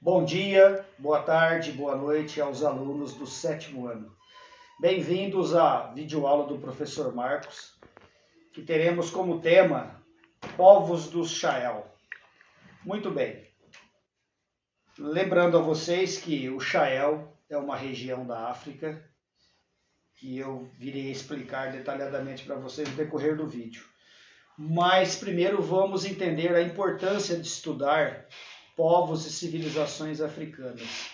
Bom dia, boa tarde, boa noite aos alunos do sétimo ano. Bem-vindos à videoaula do professor Marcos, que teremos como tema Povos do Sahel. Muito bem. Lembrando a vocês que o Sahel é uma região da África que eu virei explicar detalhadamente para vocês no decorrer do vídeo. Mas primeiro vamos entender a importância de estudar povos e civilizações africanas.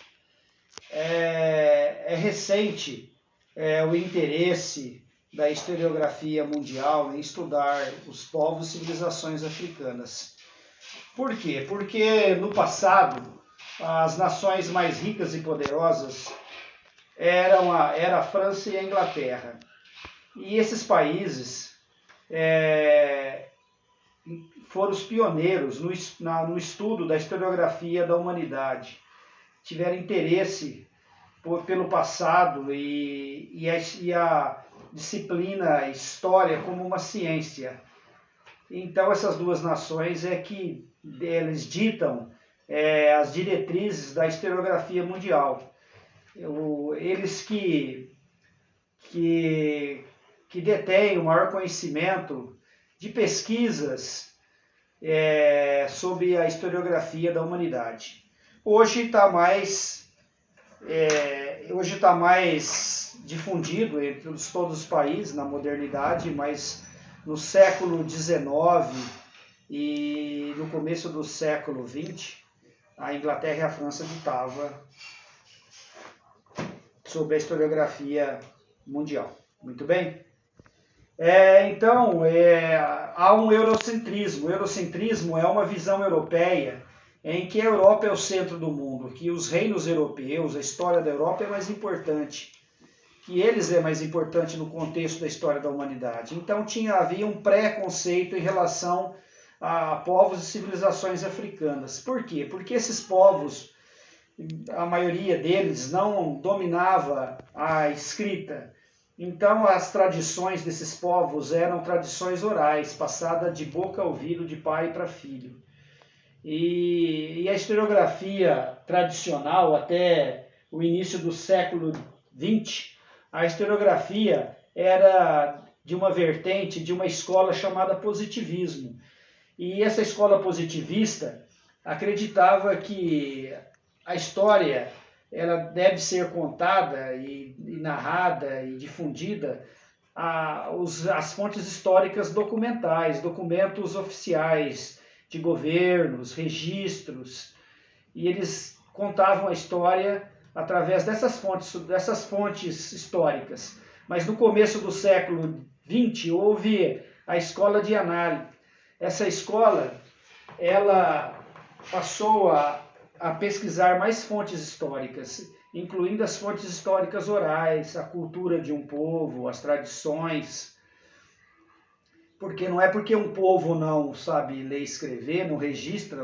É recente o interesse da historiografia mundial em estudar os povos e civilizações africanas. Por quê? Porque no passado as nações mais ricas e poderosas eram a França e a Inglaterra. E esses países foram os pioneiros no estudo da historiografia da humanidade. Tiveram interesse pelo passado e a disciplina história como uma ciência. Então essas duas nações que eles ditam as diretrizes da historiografia mundial. Eles que detêm o maior conhecimento de pesquisas sobre a historiografia da humanidade. Hoje está mais difundido entre todos os países na modernidade, mas no século XIX e no começo do século XX, a Inglaterra e a França ditavam sobre a historiografia mundial. Muito bem? Então, há um eurocentrismo. O eurocentrismo é uma visão europeia em que a Europa é o centro do mundo, que os reinos europeus, a história da Europa é mais importante, que eles é mais importante no contexto da história da humanidade. Então havia um preconceito em relação a povos e civilizações africanas. Por quê? Porque esses povos, a maioria deles não dominava a escrita. Então as tradições desses povos eram tradições orais, passadas de boca a ouvido, de pai para filho. E a historiografia tradicional, até o início do século XX, a historiografia era de uma vertente, de uma escola chamada positivismo. E essa escola positivista acreditava que a história ela deve ser contada e narrada e difundida as fontes históricas documentais, documentos oficiais de governos, registros, e eles contavam a história através dessas fontes históricas. Mas no começo do século XX houve a escola de análise. Essa escola ela passou a pesquisar mais fontes históricas, incluindo as fontes históricas orais, a cultura de um povo, as tradições. Porque não é porque um povo não sabe ler e escrever, não registra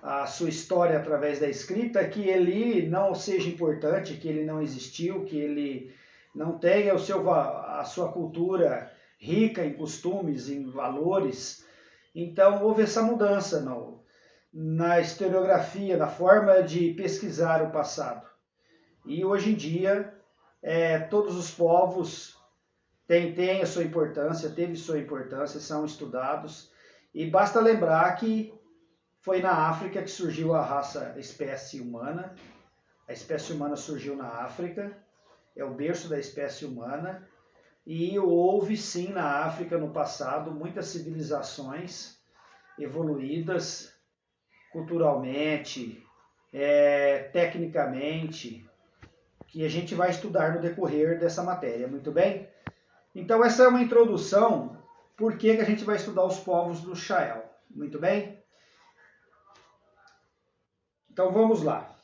a sua história através da escrita, que ele não seja importante, que ele não existiu, que ele não tenha a sua cultura rica em costumes, em valores. Então houve essa mudança na historiografia, na forma de pesquisar o passado. E hoje em dia, todos os povos têm a sua importância, teve sua importância, são estudados. E basta lembrar que foi na África que surgiu a espécie humana. A espécie humana surgiu na África, é o berço da espécie humana. E houve sim na África no passado muitas civilizações evoluídas culturalmente, tecnicamente, que a gente vai estudar no decorrer dessa matéria, muito bem? Então essa é uma introdução, por que a gente vai estudar os povos do Sahel, muito bem? Então vamos lá.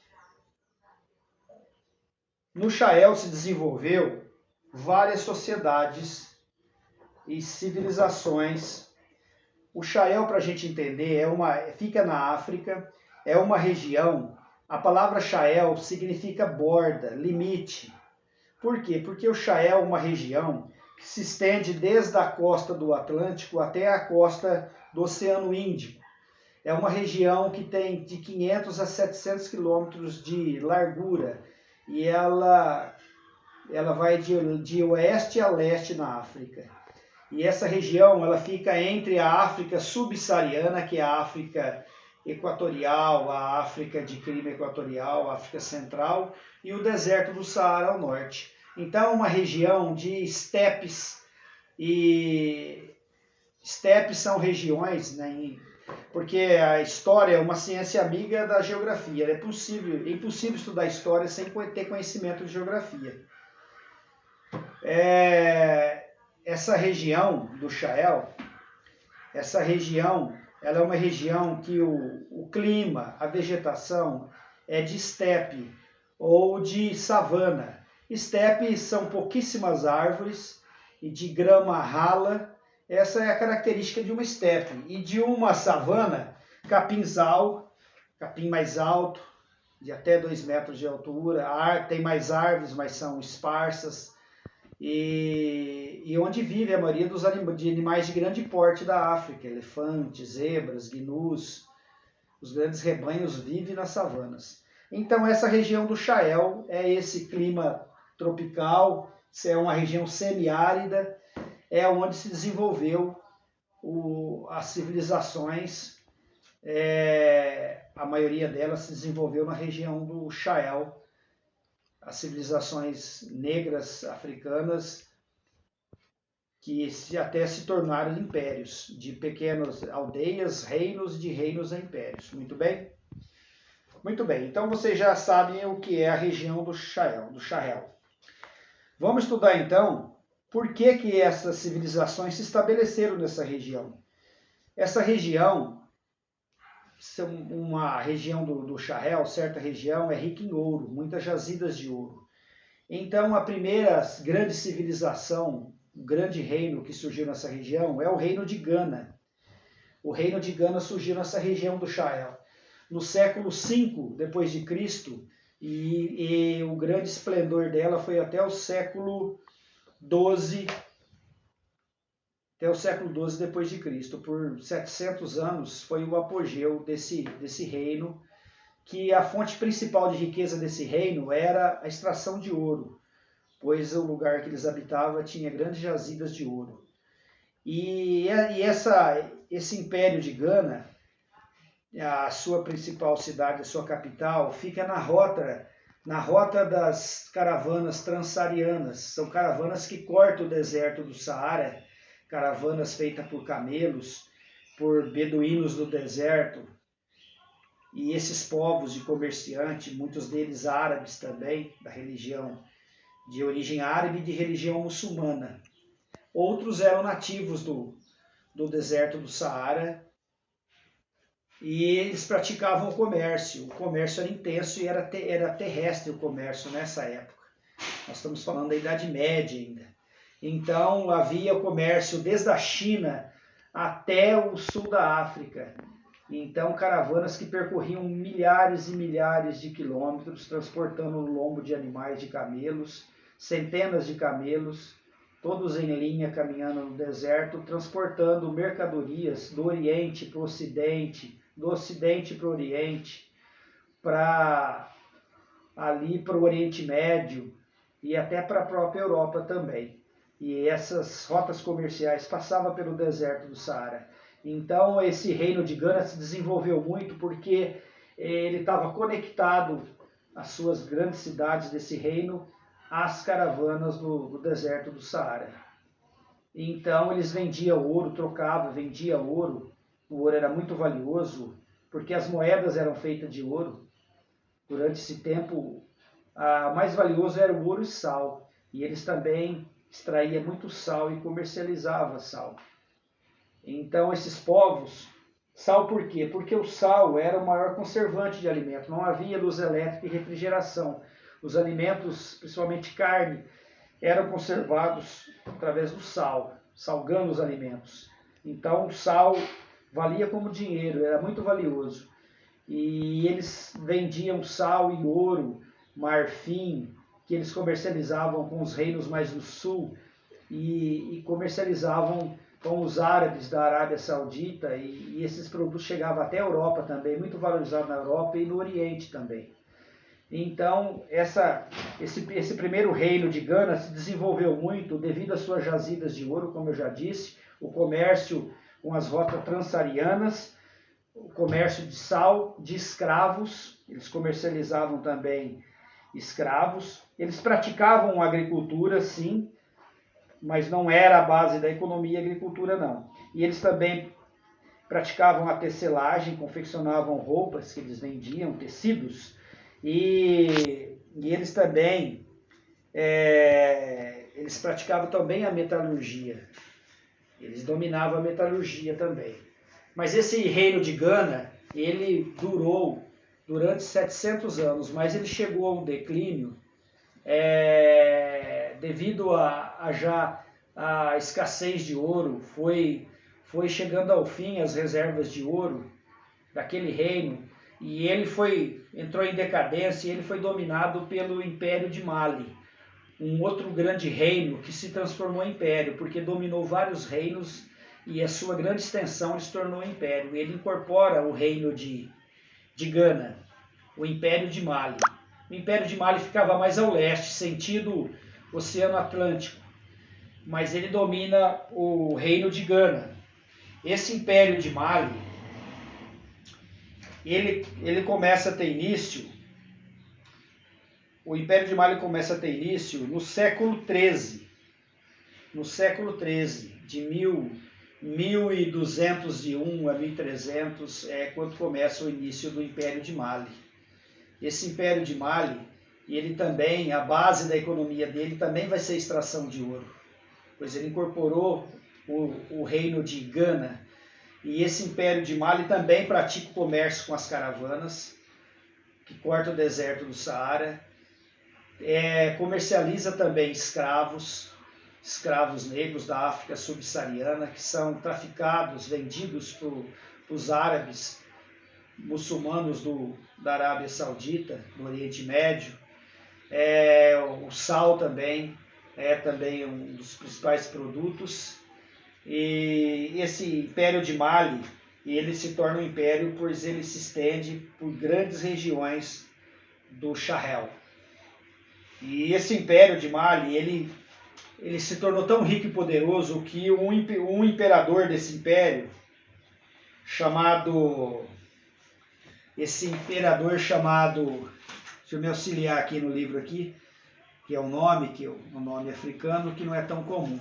No Sahel se desenvolveu várias sociedades e civilizações. O Sahel, para a gente entender, fica na África, é uma região. A palavra Sahel significa borda, limite. Por quê? Porque o Sahel é uma região que se estende desde a costa do Atlântico até a costa do Oceano Índico. É uma região que tem de 500 a 700 quilômetros de largura e ela vai de oeste a leste na África. E essa região ela fica entre a África subsaariana, que é a África equatorial, a África de clima equatorial, a África central, e o deserto do Saara ao norte. Então é uma região de estepes, e estepes são regiões, né, porque a história é uma ciência amiga da geografia. É impossível estudar história sem ter conhecimento de geografia. Essa região do Sahel, ela é uma região que o clima, a vegetação é de estepe ou de savana. Estepe são pouquíssimas árvores e de grama rala. Essa é a característica de uma estepe. E de uma savana, capinzal, capim mais alto, de até 2 metros de altura. Tem mais árvores, mas são esparsas. E onde vive a maioria de animais de grande porte da África, elefantes, zebras, gnus, os grandes rebanhos vivem nas savanas. Então essa região do Sahel é esse clima tropical, é uma região semiárida, é onde se desenvolveu as civilizações, a maioria delas se desenvolveu na região do Sahel, as civilizações negras africanas, que até se tornaram impérios, de pequenas aldeias, reinos, de reinos a impérios. Muito bem? Muito bem, então vocês já sabem o que é a região do Sahel. Vamos estudar então por que essas civilizações se estabeleceram nessa região. Essa região, uma região do Sahel, certa região, é rica em ouro, muitas jazidas de ouro. Então a primeira grande civilização, um grande reino que surgiu nessa região é o reino de Gana. O reino de Gana surgiu nessa região do Sahel no século V depois de Cristo, e o grande esplendor dela foi até o século XII, depois de Cristo. Por 700 anos foi o apogeu desse reino, que a fonte principal de riqueza desse reino era a extração de ouro, pois o lugar que eles habitavam tinha grandes jazidas de ouro. E esse império de Gana, a sua principal cidade, a sua capital, fica na rota das caravanas transsaarianas. São caravanas que cortam o deserto do Saara, caravanas feitas por camelos, por beduínos do deserto. E esses povos de comerciante, muitos deles árabes também, da religião de origem árabe e de religião muçulmana. Outros eram nativos do deserto do Saara, e eles praticavam o comércio. O comércio era intenso e era terrestre o comércio nessa época. Nós estamos falando da Idade Média ainda. Então havia o comércio desde a China até o sul da África. Então caravanas que percorriam milhares e milhares de quilômetros, transportando no lombo de animais, de camelos, centenas de camelos, todos em linha, caminhando no deserto, transportando mercadorias do Oriente para o Ocidente, do Ocidente para o Oriente, para o Oriente Médio e até para a própria Europa também. E essas rotas comerciais passavam pelo deserto do Saara. Então esse reino de Gana se desenvolveu muito porque ele estava conectado às suas grandes cidades desse reino às caravanas do deserto do Saara. Então eles vendiam ouro, trocavam, vendiam ouro. O ouro era muito valioso, porque as moedas eram feitas de ouro. Durante esse tempo, mais valioso era o ouro e sal. E eles também extraíam muito sal e comercializavam sal. Então esses povos, sal por quê? Porque o sal era o maior conservante de alimento. Não havia luz elétrica e refrigeração. Os alimentos, principalmente carne, eram conservados através do sal, salgando os alimentos. Então o sal valia como dinheiro, era muito valioso. E eles vendiam sal e ouro, marfim, que eles comercializavam com os reinos mais do sul, e comercializavam com os árabes da Arábia Saudita, e esses produtos chegavam até a Europa também, muito valorizado na Europa e no Oriente também. Então, esse primeiro reino de Gana se desenvolveu muito devido às suas jazidas de ouro, como eu já disse, o comércio com as rotas transsaarianas, o comércio de sal, de escravos, eles comercializavam também escravos, eles praticavam agricultura, sim, mas não era a base da economia a agricultura, não. E eles também praticavam a tecelagem, confeccionavam roupas que eles vendiam, tecidos, e eles também eles praticavam também a metalurgia. Eles dominavam a metalurgia também. Mas esse reino de Gana, ele durou durante 700 anos, mas ele chegou a um declínio devido a escassez de ouro, foi chegando ao fim as reservas de ouro daquele reino, e ele entrou em decadência, e ele foi dominado pelo Império de Mali, um outro grande reino que se transformou em império, porque dominou vários reinos, e a sua grande extensão se tornou império. Ele incorpora o reino de Gana, o Império de Mali. O Império de Mali ficava mais ao leste, sentido Oceano Atlântico, mas ele domina o reino de Gana. Esse Império de Mali, ele começa a ter início, o Império de Mali começa a ter início no século XIII. No século XIII, de 1201 a 1300, é quando começa o início do Império de Mali. Esse Império de Mali, ele também, a base da economia dele também vai ser a extração de ouro, pois ele incorporou o reino de Gana. E esse Império de Mali também pratica o comércio com as caravanas, que cortam o deserto do Saara, comercializa também escravos negros da África subsaariana, que são traficados, vendidos para os árabes muçulmanos da Arábia Saudita, do Oriente Médio. O sal também é também um dos principais produtos. E esse Império de Mali, ele se torna um império, pois ele se estende por grandes regiões do Sahel. E esse Império de Mali, ele se tornou tão rico e poderoso que um imperador desse império, deixa eu me auxiliar aqui no livro aqui, que é um nome africano que não é tão comum.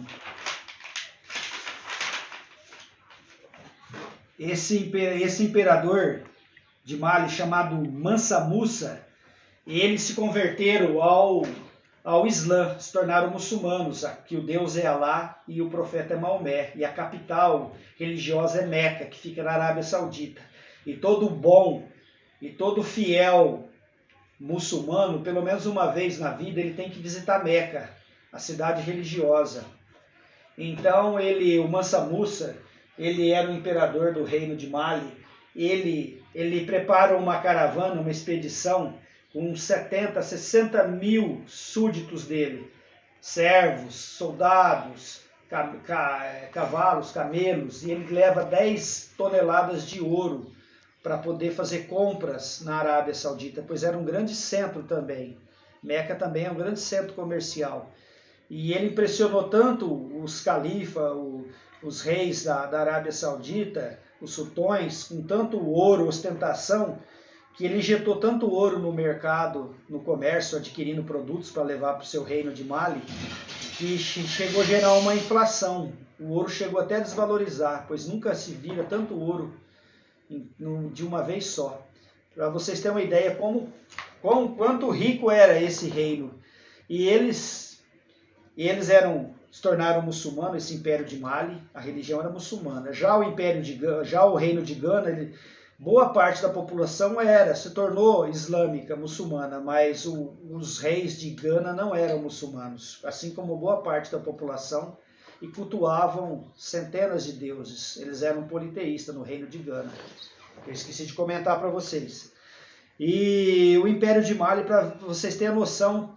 Esse imperador de Mali, chamado Mansa Musa, eles se converteram ao Islã, se tornaram muçulmanos, que o Deus é Alá e o profeta é Maomé, e a capital religiosa é Meca, que fica na Arábia Saudita. E todo bom e todo fiel muçulmano, pelo menos uma vez na vida, ele tem que visitar Meca, a cidade religiosa. Então o Mansa Musa, ele era o imperador do reino de Mali, ele prepara uma caravana, uma expedição, com 60 mil súditos dele, servos, soldados, cavalos, camelos, e ele leva 10 toneladas de ouro para poder fazer compras na Arábia Saudita, pois era um grande centro também. Meca também é um grande centro comercial. E ele impressionou tanto os califas, os reis da Arábia Saudita, os sultões, com tanto ouro, ostentação, que ele injetou tanto ouro no mercado, no comércio, adquirindo produtos para levar para o seu reino de Mali, que chegou a gerar uma inflação. O ouro chegou até a desvalorizar, pois nunca se vira tanto ouro de uma vez só. Para vocês terem uma ideia quanto rico era esse reino. E eles se tornaram muçulmanos, esse Império de Mali, a religião era muçulmana. Já o reino de Gana, boa parte da população se tornou islâmica, muçulmana, mas os reis de Gana não eram muçulmanos, assim como boa parte da população, e cultuavam centenas de deuses. Eles eram politeístas no reino de Gana. Eu esqueci de comentar para vocês. E o Império de Mali, para vocês terem a noção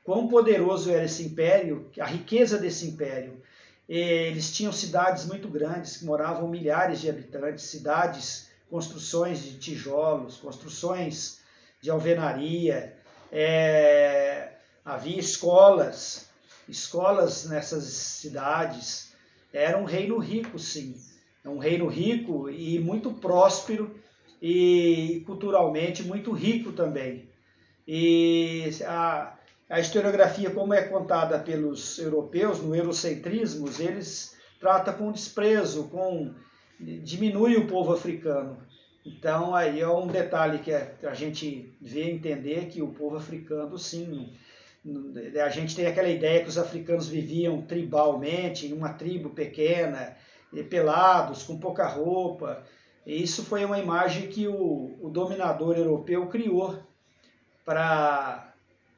quão poderoso era esse império, a riqueza desse império, Eles tinham cidades muito grandes, que moravam milhares de habitantes, cidades, construções de tijolos, construções de alvenaria, havia escolas nessas cidades. Era um reino rico, sim. É um reino rico e muito próspero e culturalmente muito rico também. E a historiografia, como é contada pelos europeus, no eurocentrismo, eles tratam com desprezo, diminui o povo africano. Então aí é um detalhe que a gente vê entender que o povo africano, sim, a gente tem aquela ideia que os africanos viviam tribalmente, em uma tribo pequena, pelados, com pouca roupa. E isso foi uma imagem que o dominador europeu criou para...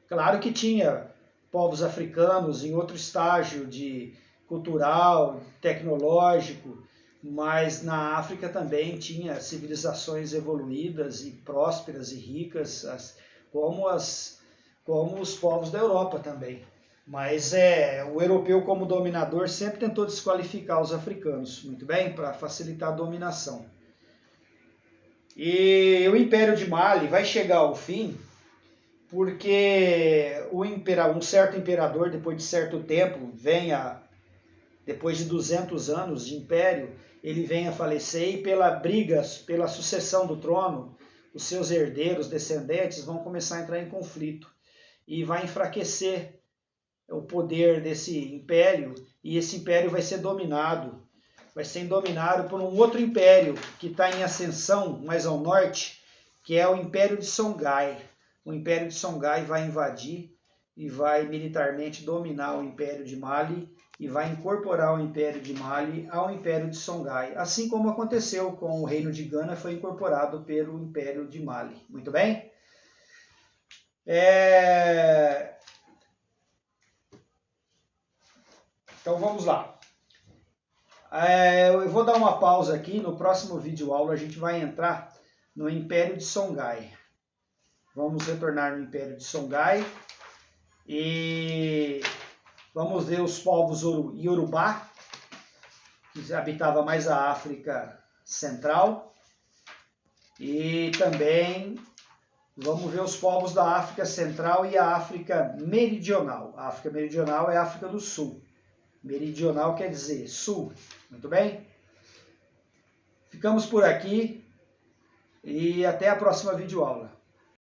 Claro que tinha povos africanos em outro estágio de cultural, tecnológico, mas na África também tinha civilizações evoluídas e prósperas e ricas, como os povos da Europa também. Mas o europeu, como dominador, sempre tentou desqualificar os africanos, muito bem, para facilitar a dominação. E o Império de Mali vai chegar ao fim porque um certo imperador, depois de certo tempo, depois de 200 anos de império, ele vem a falecer e pela sucessão do trono, os seus herdeiros, descendentes, vão começar a entrar em conflito e vai enfraquecer o poder desse império, e esse império vai ser dominado por um outro império que está em ascensão mais ao norte, que é o Império de Songhai. O Império de Songhai vai invadir e vai militarmente dominar o Império de Mali e vai incorporar o Império de Mali ao Império de Songhai, assim como aconteceu com o Reino de Gana, foi incorporado pelo Império de Mali. Muito bem? Então vamos lá. Eu vou dar uma pausa aqui, no próximo vídeo aula a gente vai entrar no Império de Songhai. Vamos retornar no Império de Songhai e vamos ver os povos Yorubá, que habitavam mais a África Central, e também vamos ver os povos da África Central e a África Meridional. A África Meridional é a África do Sul. Meridional quer dizer sul. Muito bem? Ficamos por aqui e até a próxima videoaula.